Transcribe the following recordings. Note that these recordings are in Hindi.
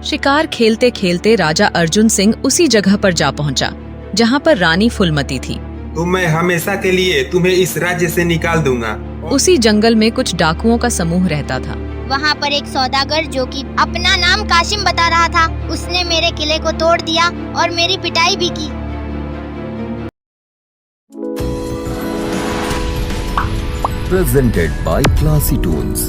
शिकार खेलते खेलते राजा अर्जुन सिंह उसी जगह पर जा पहुंचा जहां पर रानी फूलमती थी। तो मैं हमेशा के लिए तुम्हें इस राज्य से निकाल दूंगा। उसी जंगल में कुछ डाकुओं का समूह रहता था। वहाँ पर एक सौदागर जो कि अपना नाम काशिम बता रहा था, उसने मेरे किले को तोड़ दिया और मेरी पिटाई भी की। Presented by Classy Toons।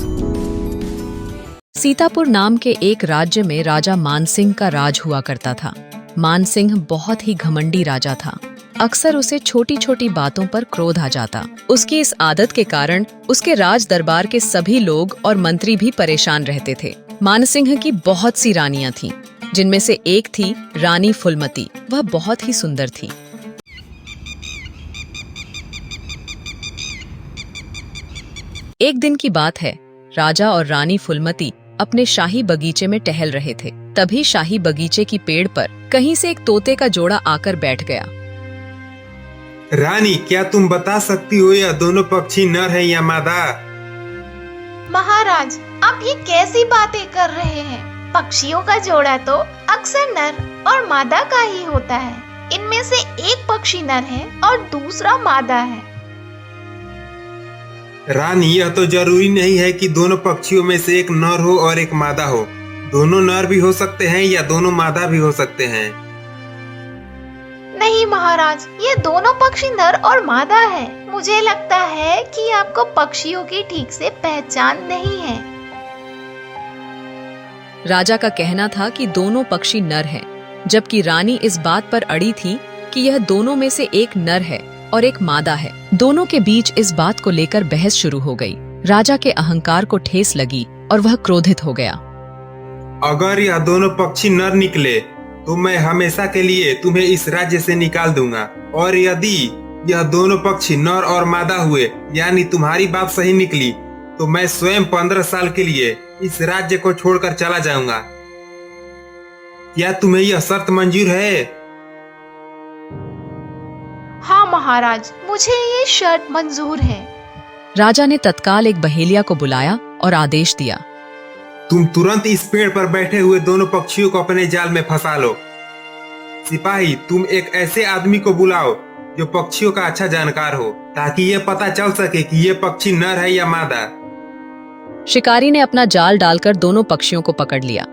Sitapur नाम के एक राज्य में राजा मानसिंह का राज हुआ करता था। मानसिंह बहुत ही घमंडी राजा था। अक्सर उसे छोटी छोटी बातों पर क्रोध आ जाता। उसकी इस आदत के कारण उसके राज दरबार के सभी लोग और मंत्री भी परेशान रहते थे। मानसिंह की बहुत सी रानियां थीं, जिनमें से एक थी रानी फूलमती। वह बहुत ही सुंदर थी। एक दिन की बात है, राजा और रानी फूलमती अपने शाही बगीचे में टहल रहे थे। तभी शाही बगीचे की पेड़ पर कहीं से एक तोते का जोड़ा आकर बैठ गया। रानी, क्या तुम बता सकती हो यह दोनों पक्षी नर है या मादा? महाराज, आप ये कैसी बातें कर रहे हैं? पक्षियों का जोड़ा तो अक्सर नर और मादा का ही होता है। इनमें से एक पक्षी नर है और दूसरा मादा है। रानी, यह तो जरूरी नहीं है कि दोनों पक्षियों में से एक नर हो और एक मादा हो। दोनों नर भी हो सकते हैं या दोनों मादा भी हो सकते हैं। नहीं महाराज, ये दोनों पक्षी नर और मादा है। मुझे लगता है कि आपको पक्षियों की ठीक से पहचान नहीं है। राजा का कहना था कि दोनों पक्षी नर हैं, जबकि रानी इस बात पर अड़ी थी कि यह दोनों में से एक नर है और एक मादा है। दोनों के बीच इस बात को लेकर बहस शुरू हो गई। राजा के अहंकार को ठेस लगी और वह क्रोधित हो गया। अगर यह दोनों पक्षी नर निकले तो मैं हमेशा के लिए तुम्हें इस राज्य से निकाल दूंगा, और यदि यह दोनों पक्षी नर और मादा हुए, यानी तुम्हारी बात सही निकली, तो मैं स्वयं 15 साल के लिए इस राज्य को छोड़कर चला जाऊंगा। क्या तुम्हें यह शर्त मंजूर है? हाँ महाराज, मुझे ये शर्त मंजूर है। राजा ने तत्काल एक बहेलिया को बुलाया और आदेश दिया, तुम तुरंत इस पेड़ पर बैठे हुए दोनों पक्षियों को अपने जाल में फंसा लो। सिपाही, तुम एक ऐसे आदमी को बुलाओ जो पक्षियों का अच्छा जानकार हो, ताकि ये पता चल सके कि ये पक्षी नर है या मादा। शिकारी ने अपना जाल डालकर दोनों पक्षियों को पकड़ लिया।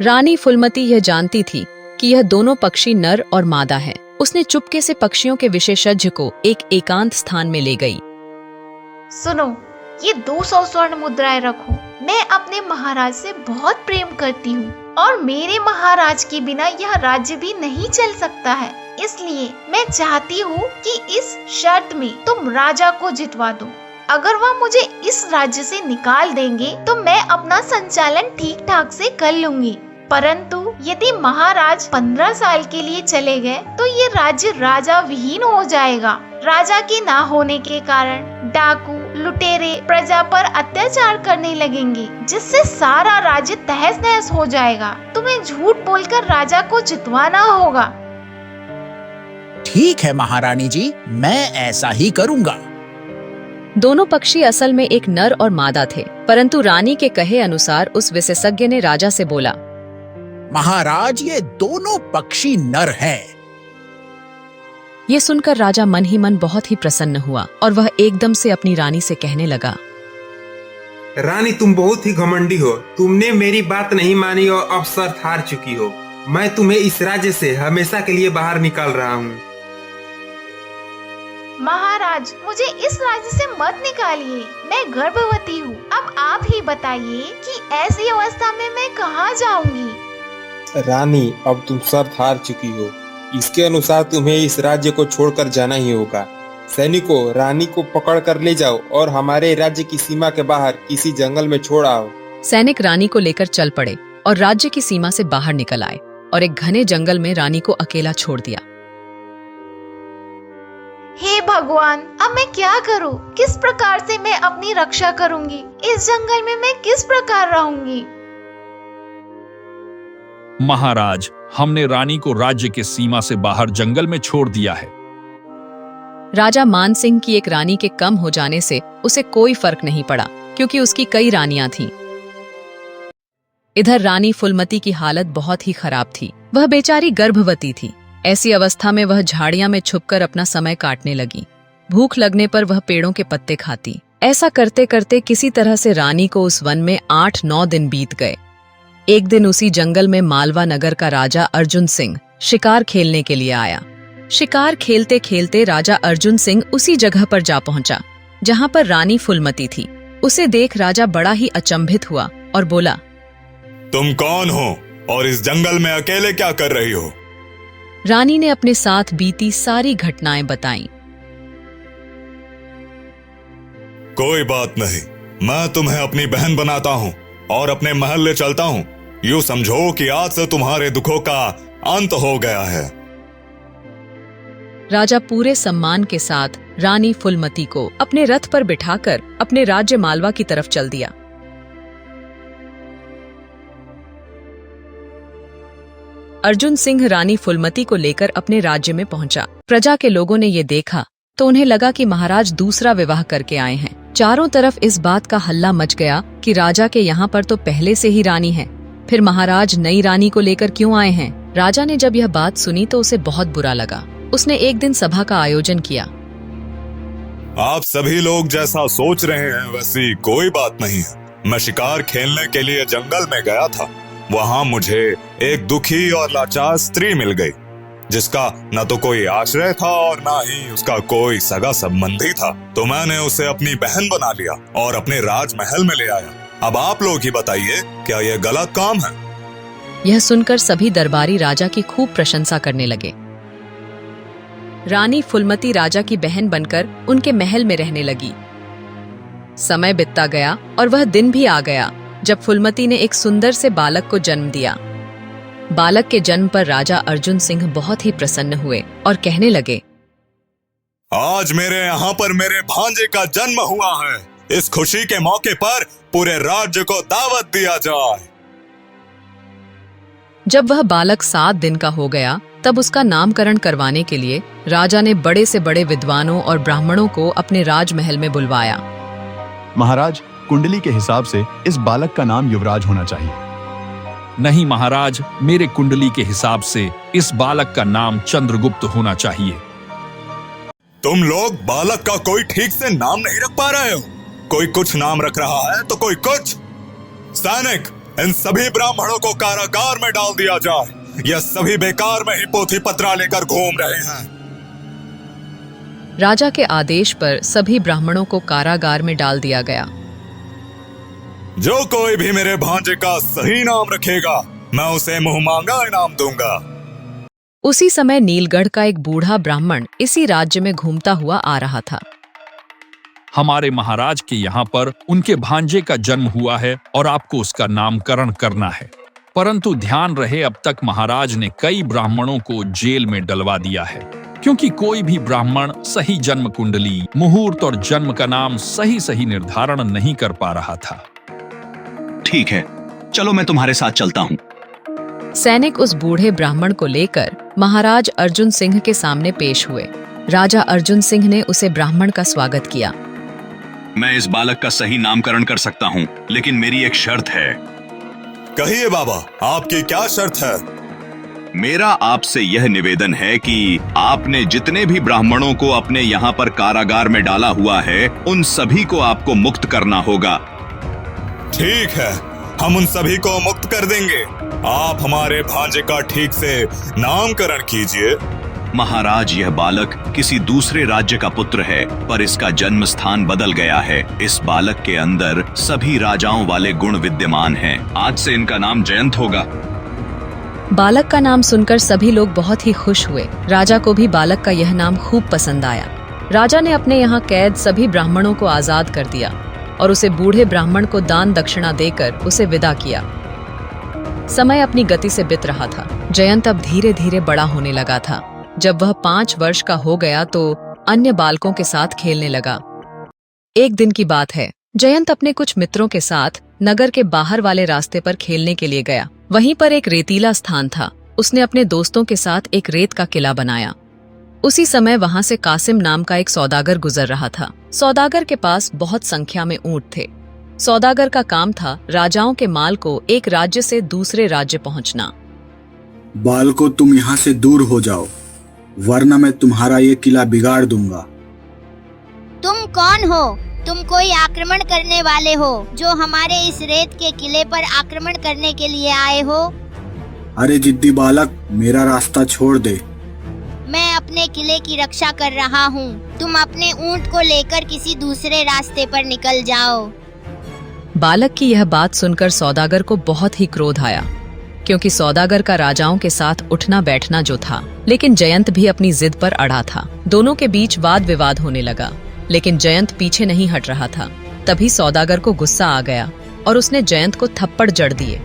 रानी फूलमती यह जानती थी कि यह दोनों पक्षी नर और मादा हैं। उसने चुपके से पक्षियों के विशेषज्ञ को एक एकांत स्थान में ले गई। सुनो, ये 200 स्वर्ण मुद्राएं रखो। मैं अपने महाराज से बहुत प्रेम करती हूँ और मेरे महाराज के बिना यह राज्य भी नहीं चल सकता है। इसलिए मैं चाहती हूँ कि इस शर्त में तुम राजा को जितवा दो। अगर वह मुझे इस राज्य से निकाल देंगे तो मैं अपना संचालन ठीक ठाक से कर लूंगी। परंतु यदि महाराज 15 साल के लिए चले गए तो ये राज्य राजा विहीन हो जाएगा। राजा के ना होने के कारण डाकू, लुटेरे प्रजा पर अत्याचार करने लगेंगे, जिससे सारा राज्य तहस नहस हो जाएगा। तुम्हें झूठ बोलकर राजा को जितवाना होगा। ठीक है महारानी जी, मैं ऐसा ही करूंगा। दोनों पक्षी असल में एक नर और मादा थे, परंतु रानी के कहे अनुसार उस विशेषज्ञ ने राजा से बोला, महाराज, ये दोनों पक्षी नर हैं। ये सुनकर राजा मन ही मन बहुत ही प्रसन्न हुआ और वह एकदम से अपनी रानी से कहने लगा, रानी, तुम बहुत ही घमंडी हो। तुमने मेरी बात नहीं मानी और अब शर्त हार चुकी हो। मैं तुम्हें इस राज्य से हमेशा के लिए बाहर निकाल रहा हूँ। महाराज, मुझे इस राज्य से मत निकालिए। मैं गर्भवती हूँ। अब आप ही बताइए कि ऐसी अवस्था में मैं कहाँ जाऊंगी? रानी, अब तुम शर्त हार चुकी हो। इसके अनुसार तुम्हें इस राज्य को छोड़कर जाना ही होगा। सैनिकों, रानी को पकड़ कर ले जाओ और हमारे राज्य की सीमा के बाहर किसी जंगल में छोड़ आओ। सैनिक रानी को लेकर चल पड़े और राज्य की सीमा से बाहर निकल आए और एक घने जंगल में रानी को अकेला छोड़ दिया। हे भगवान, अब मैं क्या करूं? किस प्रकार से मैं अपनी रक्षा करूंगी? इस जंगल में मैं किस प्रकार रहूंगी? महाराज, हमने रानी को राज्य के सीमा से बाहर जंगल में छोड़ दिया है। राजा मान सिंह की एक रानी के कम हो जाने से उसे कोई फर्क नहीं पड़ा, क्योंकि उसकी कई रानियां थीं। इधर रानी फुलमती की हालत बहुत ही खराब थी। वह बेचारी गर्भवती थी। ऐसी अवस्था में वह झाड़ियां में छुपकर अपना समय काटने लगी। भूख लगने पर वह पेड़ों के पत्ते खाती। ऐसा करते करते किसी तरह से रानी को उस वन में 8-9 दिन बीत गए। एक दिन उसी जंगल में मालवा नगर का राजा अर्जुन सिंह शिकार खेलने के लिए आया। शिकार खेलते खेलते राजा अर्जुन सिंह उसी जगह पर जा पहुंचा जहां पर रानी फुलमती थी। उसे देख राजा बड़ा ही अचंभित हुआ और बोला, तुम कौन हो और इस जंगल में अकेले क्या कर रही हो? रानी ने अपने साथ बीती सारी घटनाएं बताईं। कोई बात नहीं, मैं तुम्हें अपनी बहन बनाता हूँ और अपने महल ले चलता हूँ। यूं समझो कि आज से तुम्हारे दुखों का अंत हो गया है। राजा पूरे सम्मान के साथ रानी फुलमती को अपने रथ पर बिठाकर अपने राज्य मालवा की तरफ चल दिया। अर्जुन सिंह रानी फुलमती को लेकर अपने राज्य में पहुंचा। प्रजा के लोगों ने ये देखा तो उन्हें लगा कि महाराज दूसरा विवाह करके आए हैं। चारों तरफ इस बात का हल्ला मच गया कि राजा के यहाँ पर तो पहले से ही रानी है, फिर महाराज नई रानी को लेकर क्यों आए हैं। राजा ने जब यह बात सुनी तो उसे बहुत बुरा लगा। उसने एक दिन सभा का आयोजन किया। आप सभी लोग जैसा सोच रहे हैं वैसी कोई बात नहीं है। मैं शिकार खेलने के लिए जंगल में गया था। वहां मुझे एक दुखी और लाचार स्त्री मिल गई जिसका न तो कोई आश्रय था और न ही उसका कोई सगा संबंधी था। तो मैंने उसे अपनी बहन बना लिया और अपने राजमहल में ले आया। अब आप लोग ही बताइए, क्या यह गलत काम है? यह सुनकर सभी दरबारी राजा की खूब प्रशंसा करने लगे। रानी फुलमती राजा की बहन बनकर उनके महल में रहने लगी। समय बीतता गया और वह दिन भी आ गया जब फुलमती ने एक सुंदर से बालक को जन्म दिया। बालक के जन्म पर राजा अर्जुन सिंह बहुत ही प्रसन्न हुए और कहने लगे, आज मेरे यहाँ पर मेरे भांजे का जन्म हुआ है। इस खुशी के मौके पर पूरे राज्य को दावत दिया जाए। जब वह बालक 7 दिन का हो गया तब उसका नामकरण करवाने के लिए राजा ने बड़े से बड़े विद्वानों और ब्राह्मणों को अपने राजमहल में बुलवाया। महाराज, कुंडली के हिसाब से इस बालक का नाम युवराज होना चाहिए। नहीं महाराज, मेरे कुंडली के हिसाब से इस बालक का नाम चंद्रगुप्त होना चाहिए। तुम लोग बालक का कोई ठीक से नाम नहीं रख पा रहे हो। कोई कुछ नाम रख रहा है तो कोई कुछ। सैनिक, इन सभी ब्राह्मणों को कारागार में डाल दिया जाए। यह सभी बेकार में ही पोथी पत्रा लेकर घूम रहे हैं। राजा के आदेश पर सभी ब्राह्मणों को कारागार में डाल दिया गया। जो कोई भी मेरे भांजे का सही नाम रखेगा, मैं उसे मुंह मांगा इनाम दूंगा। उसी समय नीलगढ़ का एक बूढ़ा ब्राह्मण इसी राज्य में घूमता हुआ आ रहा था। हमारे महाराज के यहाँ पर उनके भांजे का जन्म हुआ है और आपको उसका नामकरण करना है। परंतु ध्यान रहे, अब तक महाराज ने कई ब्राह्मणों को जेल में डलवा दिया है, क्योंकि कोई भी ब्राह्मण सही जन्म कुंडली, मुहूर्त और जन्म का नाम सही निर्धारण नहीं कर पा रहा था। ठीक है, चलो मैं तुम्हारे साथ चलता हूँ। सैनिक उस बूढ़े ब्राह्मण को लेकर महाराज अर्जुन सिंह के सामने पेश हुए। राजा अर्जुन सिंह ने उसे ब्राह्मण का स्वागत किया। मैं इस बालक का सही नामकरण कर सकता हूँ, लेकिन मेरी एक शर्त है। कहिए बाबा, आपकी क्या शर्त है? मेरा आपसे यह निवेदन है कि आपने जितने भी ब्राह्मणों को अपने यहाँ पर कारागार में डाला हुआ है, उन सभी को आपको मुक्त करना होगा। ठीक है, हम उन सभी को मुक्त कर देंगे। आप हमारे भांजे का ठीक से नामकरण कीजिए। महाराज, यह बालक किसी दूसरे राज्य का पुत्र है, पर इसका जन्म स्थान बदल गया है। इस बालक के अंदर सभी राजाओं वाले गुण विद्यमान हैं। आज से इनका नाम जयंत होगा। बालक का नाम सुनकर सभी लोग बहुत ही खुश हुए। राजा को भी बालक का यह नाम खूब पसंद आया। राजा ने अपने यहाँ कैद सभी ब्राह्मणों को आजाद कर दिया और उसे बूढ़े ब्राह्मण को दान दक्षिणा देकर उसे विदा किया। समय अपनी गति से बीत रहा था। जयंत अब धीरे धीरे बड़ा होने लगा था। जब वह 5 वर्ष का हो गया तो अन्य बालकों के साथ खेलने लगा। एक दिन की बात है, जयंत अपने कुछ मित्रों के साथ नगर के बाहर वाले रास्ते पर खेलने के लिए गया। वहीं पर एक रेतीला स्थान था। उसने अपने दोस्तों के साथ एक रेत का किला बनाया। उसी समय वहां से कासिम नाम का एक सौदागर गुजर रहा था। सौदागर के पास बहुत संख्या में ऊंट थे। सौदागर का काम था राजाओं के माल को एक राज्य से दूसरे राज्य पहुंचना। बालको, तुम यहाँ से दूर हो जाओ, वरना मैं तुम्हारा ये किला बिगाड़ दूंगा। तुम कौन हो? तुम कोई आक्रमण करने वाले हो जो हमारे इस रेत के किले पर आक्रमण करने के लिए आए हो? अरे जिद्दी बालक, मेरा रास्ता छोड़ दे। मैं अपने किले की रक्षा कर रहा हूँ। तुम अपने ऊंट को लेकर किसी दूसरे रास्ते पर निकल जाओ। बालक की यह बात सुनकर सौदागर को बहुत ही क्रोध आया, क्योंकि सौदागर का राजाओं के साथ उठना बैठना जो था, लेकिन जयंत भी अपनी जिद पर अड़ा था। दोनों के बीच वाद विवाद होने लगा, लेकिन जयंत पीछे नहीं हट रहा था। तभी सौदागर को गुस्सा आ गया और उसने जयंत को थप्पड़ जड़ दिए।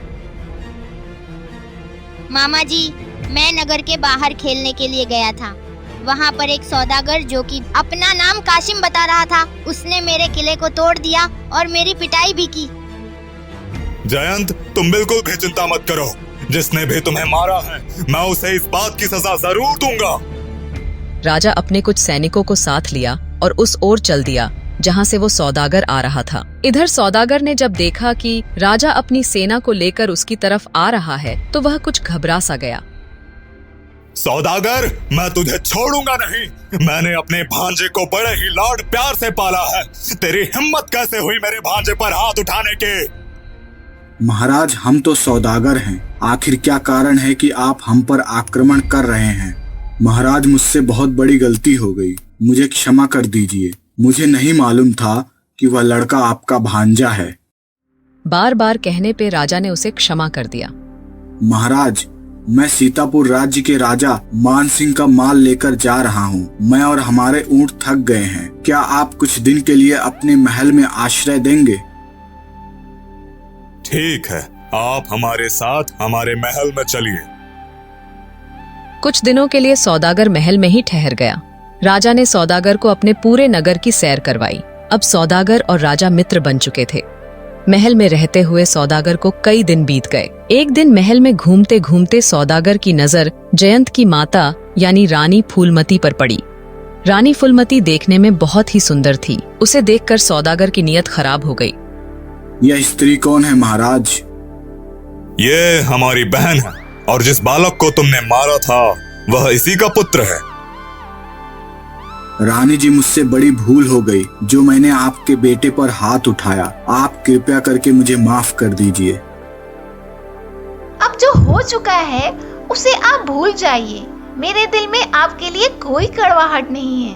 मामा जी, मैं नगर के बाहर खेलने के लिए गया था। वहाँ पर एक सौदागर जो कि अपना नाम कासिम बता रहा था, उसने मेरे किले को तोड़ दिया और मेरी पिटाई भी की। जयंत, तुम बिल्कुल भी चिंता मत करो। जिसने भी तुम्हें मारा है, मैं उसे इस बात की सजा जरूर दूंगा। राजा अपने कुछ सैनिकों को साथ लिया और उस ओर चल दिया जहां से वो सौदागर आ रहा था। इधर सौदागर ने जब देखा कि राजा अपनी सेना को लेकर उसकी तरफ आ रहा है, तो वह कुछ घबरा सा गया। सौदागर, मैं तुझे छोड़ूंगा नहीं। मैंने अपने भांजे को बड़े ही लाड प्यार से पाला है। तेरी हिम्मत कैसे हुई मेरे भांजे पर हाथ उठाने के? महाराज, हम तो सौदागर हैं। आखिर क्या कारण है कि आप हम पर आक्रमण कर रहे हैं? महाराज, मुझसे बहुत बड़ी गलती हो गई, मुझे क्षमा कर दीजिए। मुझे नहीं मालूम था कि वह लड़का आपका भांजा है। बार बार कहने पे राजा ने उसे क्षमा कर दिया। महाराज, मैं सीतापुर राज्य के राजा मान सिंह का माल लेकर जा रहा हूँ। मैं और हमारे ऊंट थक गए हैं। क्या आप कुछ दिन के लिए अपने महल में आश्रय देंगे? ठीक है, आप हमारे साथ हमारे महल में चलिए। कुछ दिनों के लिए सौदागर महल में ही ठहर गया। राजा ने सौदागर को अपने पूरे नगर की सैर करवाई। अब सौदागर और राजा मित्र बन चुके थे। महल में रहते हुए सौदागर को कई दिन बीत गए। एक दिन महल में घूमते घूमते सौदागर की नजर जयंत की माता यानी रानी फूलमती पर पड़ी। रानी फूलमती देखने में बहुत ही सुंदर थी। उसे देखकर सौदागर की नीयत खराब हो गई। यह स्त्री कौन है महाराज? ये हमारी बहन है, और जिस बालक को तुमने मारा था वह इसी का पुत्र है। रानी जी, मुझसे बड़ी भूल हो गई जो मैंने आपके बेटे पर हाथ उठाया। आप कृपया करके मुझे माफ कर दीजिए। अब जो हो चुका है उसे आप भूल जाइए। मेरे दिल में आपके लिए कोई कड़वाहट नहीं है।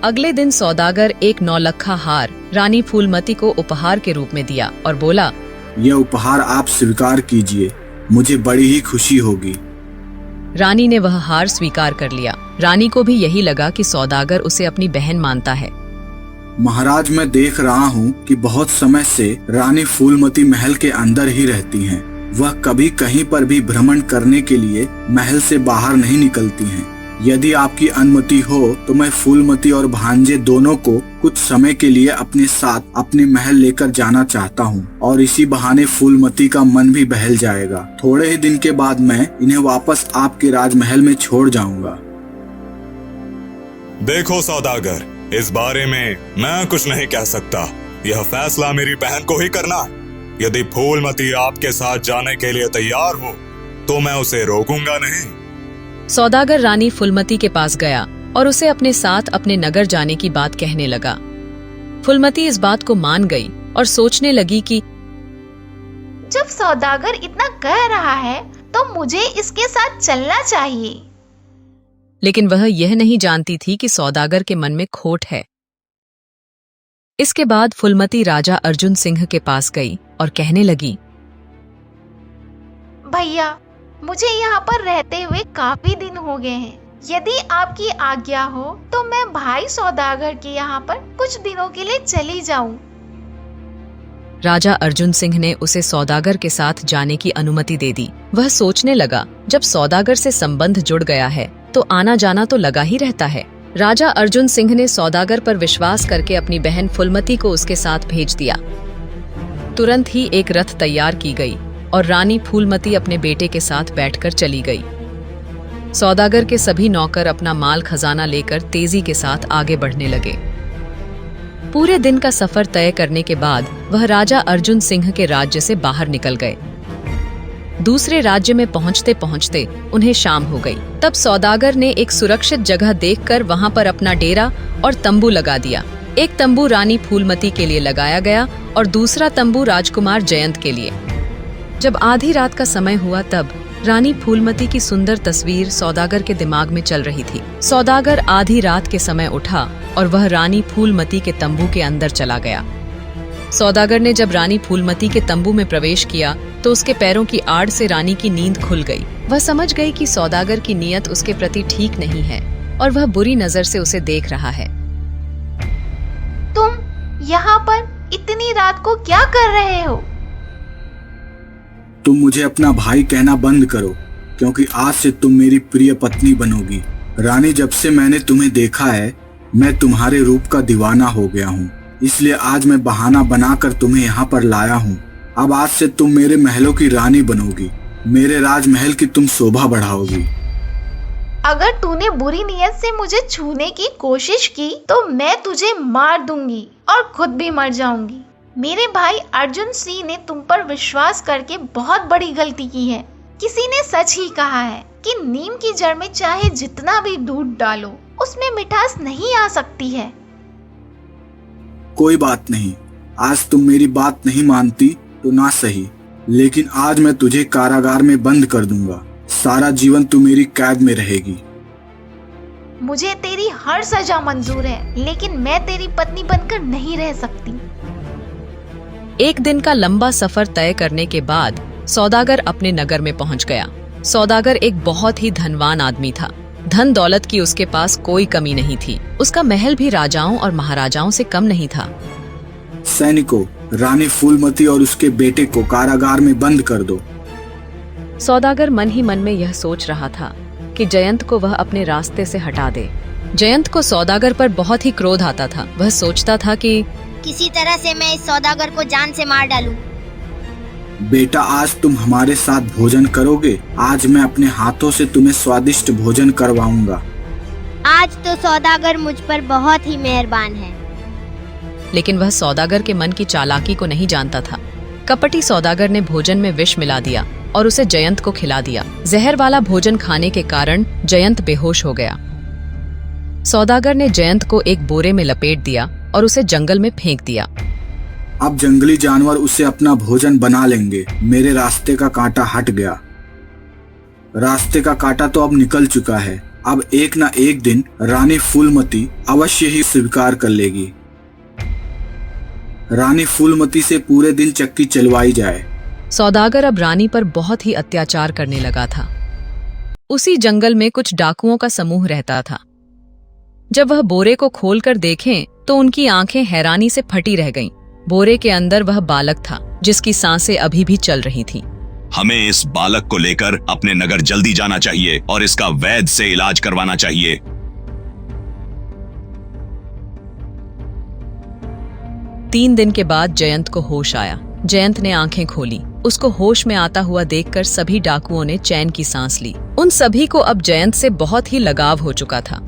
अगले दिन सौदागर एक नौलखा हार रानी फूलमती को उपहार के रूप में दिया और बोला, यह उपहार आप स्वीकार कीजिए, मुझे बड़ी ही खुशी होगी। रानी ने वह हार स्वीकार कर लिया। रानी को भी यही लगा कि सौदागर उसे अपनी बहन मानता है। महाराज, मैं देख रहा हूँ कि बहुत समय से रानी फूलमती महल के अंदर ही रहती हैं। वह कभी कहीं पर भी भ्रमण करने के लिए महल से बाहर नहीं निकलती हैं। यदि आपकी अनुमति हो तो मैं फूलमती और भांजे दोनों को कुछ समय के लिए अपने साथ अपने महल लेकर जाना चाहता हूँ, और इसी बहाने फूलमती का मन भी बहल जाएगा। थोड़े ही दिन के बाद मैं इन्हें वापस आपके राजमहल में छोड़ जाऊंगा। देखो सौदागर, इस बारे में मैं कुछ नहीं कह सकता। यह फैसला मेरी बहन को ही करना है। यदि फूलमती आपके साथ जाने के लिए तैयार हो तो मैं उसे रोकूंगा नहीं। सौदागर रानी फूलमती के पास गया और उसे अपने साथ अपने नगर जाने की बात कहने लगा। फूलमती इस बात को मान गई और सोचने लगी कि जब सौदागर इतना कह रहा है तो मुझे इसके साथ चलना चाहिए। लेकिन वह यह नहीं जानती थी कि सौदागर के मन में खोट है। इसके बाद फूलमती राजा अर्जुन सिंह के पास गई और कहने लगी, भैया, मुझे यहाँ पर रहते हुए काफी दिन हो गए हैं। यदि आपकी आज्ञा हो तो मैं भाई सौदागर के यहाँ पर कुछ दिनों के लिए चली जाऊं। राजा अर्जुन सिंह ने उसे सौदागर के साथ जाने की अनुमति दे दी। वह सोचने लगा, जब सौदागर से संबंध जुड़ गया है तो आना जाना तो लगा ही रहता है। राजा अर्जुन सिंह ने सौदागर पर विश्वास करके अपनी बहन फूलमती को उसके साथ भेज दिया। तुरंत ही एक रथ तैयार की गई और रानी फूलमती अपने बेटे के साथ बैठकर चली गई। सौदागर के सभी नौकर अपना माल खजाना लेकर तेजी के साथ आगे बढ़ने लगे। पूरे दिन का सफर तय करने के बाद वह राजा अर्जुन सिंह के राज्य से बाहर निकल गए। दूसरे राज्य में पहुंचते पहुंचते उन्हें शाम हो गई। तब सौदागर ने एक सुरक्षित जगह देखकर वहां पर अपना डेरा और तंबू लगा दिया। एक तंबू रानी फूलमती के लिए लगाया गया और दूसरा तंबू राजकुमार जयंत के लिए। जब आधी रात का समय हुआ तब रानी फूलमती की सुंदर तस्वीर सौदागर के दिमाग में चल रही थी। सौदागर आधी रात के समय उठा और वह रानी फूलमती के तंबू के अंदर चला गया। सौदागर ने जब रानी फूलमती के तंबू में प्रवेश किया तो उसके पैरों की आड़ से रानी की नींद खुल गई। वह समझ गई कि सौदागर की नीयत उसके प्रति ठीक नहीं है और वह बुरी नजर से उसे देख रहा है। तुम यहाँ पर इतनी रात को क्या कर रहे हो? तुम मुझे अपना भाई कहना बंद करो, क्योंकि आज से तुम मेरी प्रिय पत्नी बनोगी। रानी, जब से मैंने तुम्हें देखा है मैं तुम्हारे रूप का दीवाना हो गया हूँ, इसलिए आज मैं बहाना बनाकर तुम्हें यहाँ पर लाया हूँ। अब आज से तुम मेरे महलों की रानी बनोगी, मेरे राजमहल की तुम शोभा बढ़ाओगी। अगर तूने बुरी नीयत से मुझे छूने की कोशिश की तो मैं तुझे मार दूंगी और खुद भी मर जाऊंगी। मेरे भाई अर्जुन सिंह ने तुम पर विश्वास करके बहुत बड़ी गलती की है। किसी ने सच ही कहा है कि नीम की जड़ में चाहे जितना भी दूध डालो उसमें मिठास नहीं आ सकती है। कोई बात नहीं, आज तुम मेरी बात नहीं मानती तो ना सही, लेकिन आज मैं तुझे कारागार में बंद कर दूंगा। सारा जीवन तू मेरी कैद में रहेगी। मुझे तेरी हर सजा मंजूर है, लेकिन मैं तेरी पत्नी बनकर नहीं रह सकती। एक दिन का लंबा सफर तय करने के बाद सौदागर अपने नगर में पहुंच गया। सौदागर एक बहुत ही धनवान आदमी था। धन दौलत की उसके पास कोई कमी नहीं थी। उसका महल भी राजाओं और महाराजाओं से कम नहीं था। सैनिकों, रानी फूलमती और उसके बेटे को कारागार में बंद कर दो। सौदागर मन ही मन में यह सोच रहा था कि जयंत को वह अपने रास्ते से हटा दे। जयंत को सौदागर पर बहुत ही क्रोध आता था। वह सोचता था कि किसी तरह से मैं इस सौदागर को जान से मार डालूं। बेटा, आज तुम हमारे साथ भोजन करोगे। आज मैं अपने हाथों से तुम्हें स्वादिष्ट भोजन करवाऊंगा। आज तो सौदागर मुझ पर बहुत ही मेहरबान है। लेकिन वह सौदागर के मन की चालाकी को नहीं जानता था। कपटी सौदागर ने भोजन में विष मिला दिया और उसे जयंत को खिला दिया। जहर वाला भोजन खाने के कारण जयंत बेहोश हो गया। सौदागर ने जयंत को एक बोरे में लपेट दिया और उसे जंगल में फेंक दिया। अब जंगली जानवर उसे अपना भोजन बना लेंगे। मेरे रास्ते का कांटा हट गया। रास्ते का कांटा तो अब निकल चुका है। अब एक ना एक दिन रानी फूलमती अवश्य ही स्वीकार कर लेगी। रानी फूलमती से पूरे दिन चक्की चलवाई जाए। सौदागर अब रानी पर बहुत ही अत्याचार करने लगा था। उसी जंगल में कुछ डाकुओं का समूह रहता था। जब वह बोरे को खोलकर देखें तो उनकी आंखें हैरानी से फटी रह गईं। बोरे के अंदर वह बालक था जिसकी सांसें अभी भी चल रही थीं। हमें इस बालक को लेकर अपने नगर जल्दी जाना चाहिए और इसका वैद्य से इलाज करवाना चाहिए। तीन दिन के बाद जयंत को होश आया। जयंत ने आंखें खोली। उसको होश में आता हुआ देखकर सभी डाकुओं ने चैन की सांस ली। उन सभी को अब जयंत से बहुत ही लगाव हो चुका था।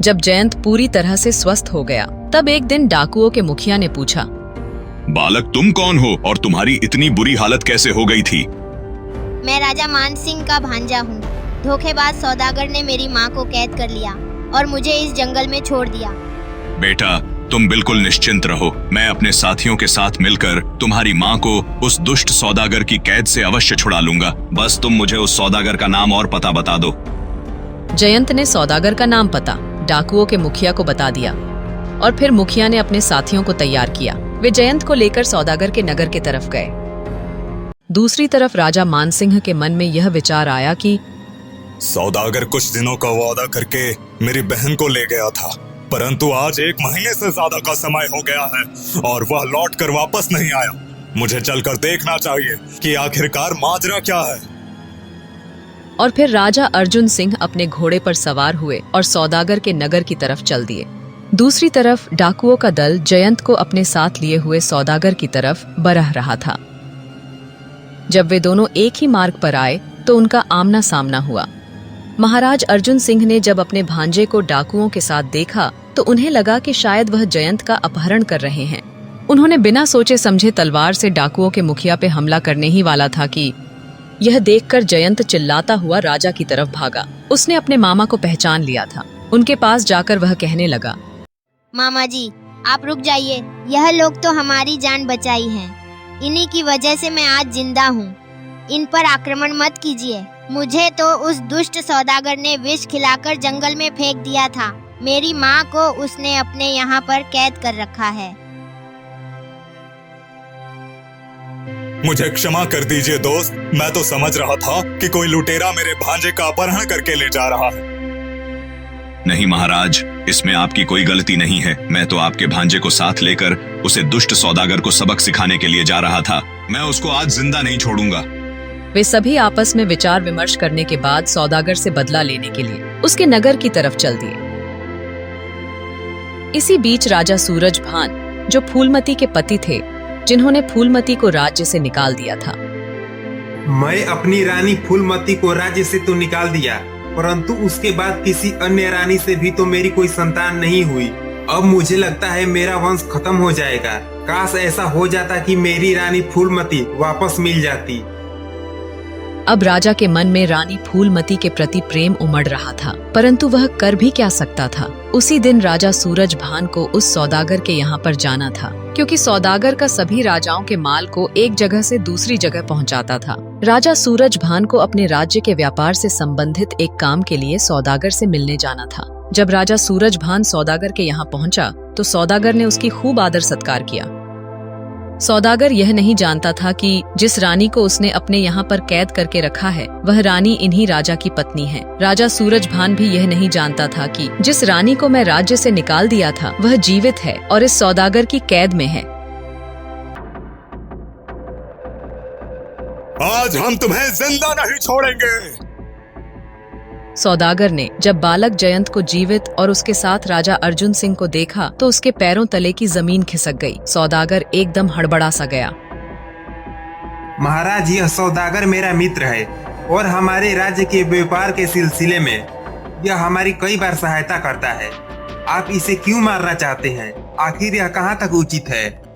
जब जयंत पूरी तरह से स्वस्थ हो गया तब एक दिन डाकुओं के मुखिया ने पूछा, बालक, तुम कौन हो और तुम्हारी इतनी बुरी हालत कैसे हो गई थी? मैं राजा मानसिंह का भांजा हूँ। धोखेबाज सौदागर ने मेरी माँ को कैद कर लिया और मुझे इस जंगल में छोड़ दिया। बेटा, तुम बिल्कुल निश्चिंत रहो। मैं अपने साथियों के साथ मिलकर तुम्हारी माँ को उस दुष्ट सौदागर की कैद से अवश्य छुड़ा लूंगा। बस तुम मुझे उस सौदागर का नाम और पता बता दो। जयंत ने सौदागर का नाम पता डाकुओं के मुखिया को बता दिया और फिर मुखिया ने अपने साथियों को तैयार किया। वे जयंत को लेकर सौदागर के नगर की तरफ गए। दूसरी तरफ राजा मानसिंह के मन में यह विचार आया कि सौदागर कुछ दिनों का वादा करके मेरी बहन को ले गया था, परंतु आज 1 महीने से ज्यादा का समय हो गया है और वह लौट कर वापस नहीं आया। मुझे चलकर देखना चाहिए कि आखिरकार माजरा क्या है। और फिर राजा अर्जुन सिंह अपने घोड़े पर सवार हुए और सौदागर के नगर की तरफ चल दिए। दूसरी तरफ डाकुओं का दल जयंत को अपने साथ लिए हुए सौदागर की तरफ बरह रहा था। जब वे दोनों एक ही मार्ग पर आए तो उनका आमना सामना हुआ। महाराज अर्जुन सिंह ने जब अपने भांजे को डाकुओं के साथ देखा तो उन्हें लगा कि शायद वह जयंत का अपहरण कर रहे हैं। उन्होंने बिना सोचे समझे तलवार से डाकुओं के मुखिया पे हमला करने ही वाला था कि यह देखकर जयंत चिल्लाता हुआ राजा की तरफ भागा। उसने अपने मामा को पहचान लिया था। उनके पास जाकर वह कहने लगा, मामा जी, आप रुक जाइए। यह लोग तो हमारी जान बचाई हैं। इन्हीं की वजह से मैं आज जिंदा हूँ। इन पर आक्रमण मत कीजिए। मुझे तो उस दुष्ट सौदागर ने विष खिलाकर जंगल में फेंक दिया था। मेरी माँ को उसने अपने यहाँ पर कैद कर रखा है। मुझे क्षमा कर दीजिए दोस्त, मैं तो समझ रहा था कि कोई लुटेरा मेरे भांजे का अपहरण करके ले जा रहा है। नहीं महाराज, इसमें आपकी कोई गलती नहीं है। मैं तो आपके भांजे को साथ लेकर उसे दुष्ट सौदागर को सबक सिखाने के लिए जा रहा था। मैं उसको आज जिंदा नहीं छोड़ूंगा। वे सभी आपस में विचार विमर्श करने के बाद सौदागर से बदला लेने के लिए उसके नगर की तरफ चल दिए। इसी बीच राजा सूरजभान, जो फूलमती के पति थे, जिन्होंने फूलमती को राज्य से निकाल दिया था। मैं अपनी रानी फूलमती को राज्य से तो निकाल दिया, परंतु उसके बाद किसी अन्य रानी से भी तो मेरी कोई संतान नहीं हुई। अब मुझे लगता है मेरा वंश खत्म हो जाएगा। काश ऐसा हो जाता कि मेरी रानी फूलमती वापस मिल जाती। अब राजा के मन में रानी फूलमती के प्रति प्रेम उमड़ रहा था, परंतु वह कर भी क्या सकता था। उसी दिन राजा सूरजभान को उस सौदागर के यहाँ पर जाना था, क्योंकि सौदागर का सभी राजाओं के माल को एक जगह से दूसरी जगह पहुँचाता था। राजा सूरजभान को अपने राज्य के व्यापार से संबंधित एक काम के लिए सौदागर से मिलने जाना था। जब राजा सूरजभान सौदागर के यहाँ पहुँचा तो सौदागर ने उसकी खूब आदर सत्कार किया। सौदागर यह नहीं जानता था कि जिस रानी को उसने अपने यहाँ पर कैद करके रखा है वह रानी इन्हीं राजा की पत्नी है। राजा सूरजभान भी यह नहीं जानता था कि जिस रानी को मैं राज्य से निकाल दिया था वह जीवित है और इस सौदागर की कैद में है। आज हम तुम्हें जिंदा नहीं छोड़ेंगे। सौदागर ने जब बालक जयंत को जीवित और उसके साथ राजा अर्जुन सिंह को देखा तो उसके पैरों तले की जमीन खिसक गई। सौदागर एकदम हड़बड़ा सा गया। महाराज, यह सौदागर मेरा मित्र है और हमारे राज्य के व्यापार के सिलसिले में यह हमारी कई बार सहायता करता है। आप इसे क्यों मारना चाहते हैं? आखिर यह कहाँ तक उचित है?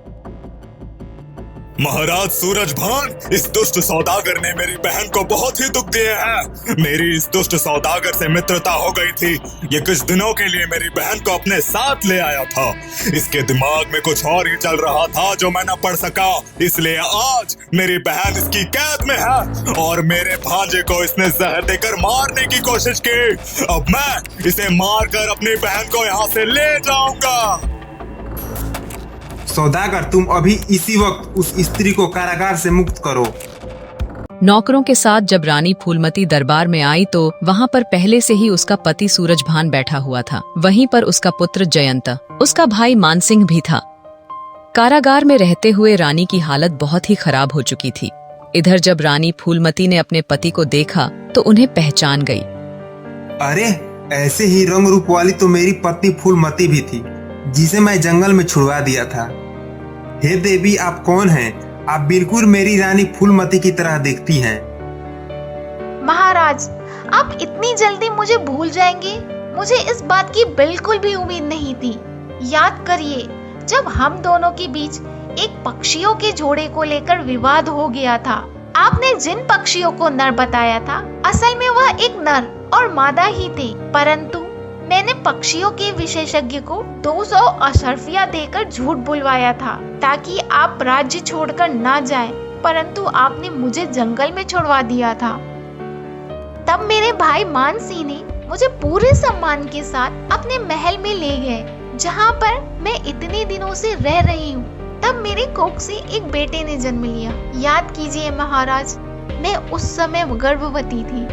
महाराज सूरजभान, इस दुष्ट सौदागर ने मेरी बहन को बहुत ही दुख दिए हैं। मेरी इस दुष्ट सौदागर से मित्रता हो गई थी। ये कुछ दिनों के लिए मेरी बहन को अपने साथ ले आया था। इसके दिमाग में कुछ और ही चल रहा था जो मैं न पढ़ सका, इसलिए आज मेरी बहन इसकी कैद में है और मेरे भांजे को इसने जहर देकर मारने की कोशिश की। अब मैं इसे मारकर अपनी बहन को यहाँ से ले जाऊंगा। सौदागर, तुम अभी इसी वक्त उस स्त्री को कारागार से मुक्त करो। नौकरों के साथ जब रानी फूलमती दरबार में आई तो वहाँ पर पहले से ही उसका पति सूरजभान बैठा हुआ था। वहीं पर उसका पुत्र जयंत, उसका भाई मानसिंह भी था। कारागार में रहते हुए रानी की हालत बहुत ही खराब हो चुकी थी। इधर जब रानी फूलमती ने अपने पति को देखा तो उन्हें पहचान गई। अरे, ऐसे ही रंग रूप वाली तो मेरी पत्नी फूलमती भी थी, जिसे मैं जंगल में छुड़वा दिया था। हे देवी, आप कौन हैं? आप बिल्कुल मेरी रानी फूलमती की तरह दिखती हैं। महाराज, आप इतनी जल्दी मुझे भूल जाएंगे? मुझे इस बात की बिल्कुल भी उम्मीद नहीं थी। याद करिए, जब हम दोनों के बीच एक पक्षियों के जोड़े को लेकर विवाद हो गया था। आपने जिन पक्षियों को नर बताया था, असल में वह एक नर और मादा ही थे, परंतु मैंने पक्षियों के विशेषज्ञ को 200 अशर्फिया देकर झूठ बुलवाया था ताकि आप राज्य छोड़कर ना जाएं, परंतु आपने मुझे जंगल में छुड़वा दिया था। तब मेरे भाई मानसिंह ने मुझे पूरे सम्मान के साथ अपने महल में ले गए, जहाँ पर मैं इतने दिनों से रह रही हूँ। तब मेरे कोख से एक बेटे ने जन्म लिया। याद कीजिए महाराज, मैं उस समय गर्भवती थी।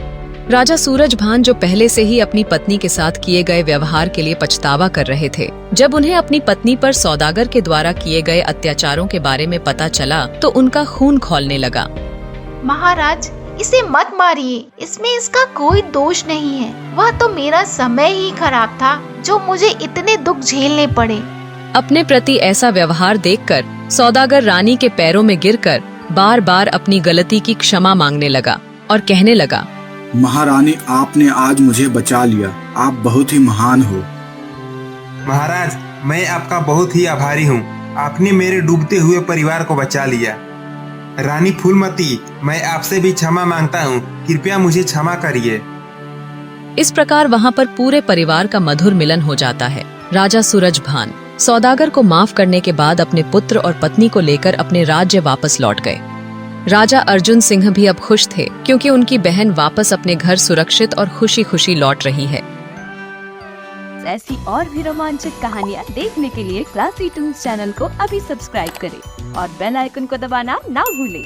राजा सूरजभान, जो पहले से ही अपनी पत्नी के साथ किए गए व्यवहार के लिए पछतावा कर रहे थे, जब उन्हें अपनी पत्नी पर सौदागर के द्वारा किए गए अत्याचारों के बारे में पता चला तो उनका खून खौलने लगा। महाराज, इसे मत मारिए, इसमें इसका कोई दोष नहीं है। वह तो मेरा समय ही खराब था जो मुझे इतने दुख झेलने पड़े। अपने प्रति ऐसा व्यवहार देखकर सौदागर रानी के पैरों में गिरकर बार बार अपनी गलती की क्षमा मांगने लगा और कहने लगा, महारानी, आपने आज मुझे बचा लिया। आप बहुत ही महान हो। महाराज, मैं आपका बहुत ही आभारी हूँ। आपने मेरे डूबते हुए परिवार को बचा लिया। रानी फूलमती, मैं आपसे भी क्षमा मांगता हूँ। कृपया मुझे क्षमा करिए। इस प्रकार वहाँ पर पूरे परिवार का मधुर मिलन हो जाता है। राजा सूरजभान सौदागर को माफ करने के बाद अपने पुत्र और पत्नी को लेकर अपने राज्य वापस लौट गए। राजा अर्जुन सिंह भी अब खुश थे क्योंकि उनकी बहन वापस अपने घर सुरक्षित और खुशी खुशी लौट रही है। ऐसी और भी रोमांचक कहानियाँ देखने के लिए क्लासी टून्स चैनल को अभी सब्सक्राइब करें और बेल आइकन को दबाना ना भूलें।